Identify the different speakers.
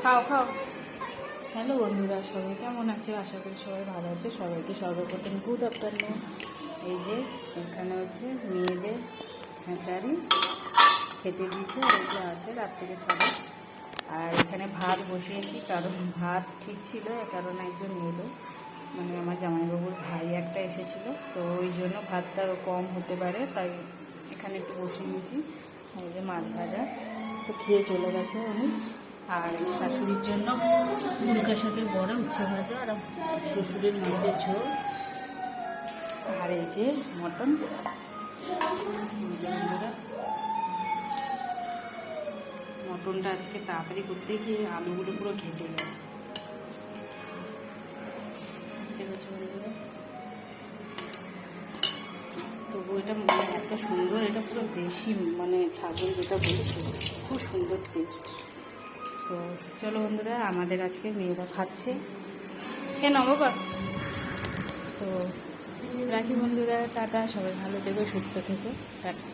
Speaker 1: খাও খাও। হ্যালো বন্ধুরা, সবাই কেমন আছে? আশা করি সবাই ভালো আছে। সবাইকে সর্বপ্রথম গুড আফটারনুন। এই যে এখানে হচ্ছে মেয়েদের হ্যাঁচারি খেতে দিয়েছে, ওইগুলো আছে রাত থেকে খাবে। আর এখানে ভাত বসিয়েছি, কারণ ভাত ঠিক ছিল, কারণ একজন এলো, মানে আমার জামাইবাবুর ভাই একটা এসেছিল, তো ওই জন্য ভাতটা কম হতে পারে, তাই এখানে একটু বসিয়ে নিয়েছি। এই যে মাছ ভাজা তো খেয়ে চলে গেছে উনি। আর শাশুড়ির জন্য মুলকা শাকের বড়া, উচ্ছে ভাজা, আর শ্বশুরের মাছের ঝোল, আর এই যে মটন। মটনটা আজকে তাড়াতাড়ি করতে গিয়ে আলুগুলো পুরো ঘেটে গেছে। তবু এটা মানে এত সুন্দর, এটা পুরো দেশি মানে ছাগল যেটা বলেছে, খুব সুন্দর টেস্ট। তো চলো বন্ধুরা, আমাদের আজকে মেয়েরা খাচ্ছে, কেন বাবা? তো রাখি বন্ধুরা, টাটা। সবাই ভালো থেকো, সুস্থ থেকো, টাটা।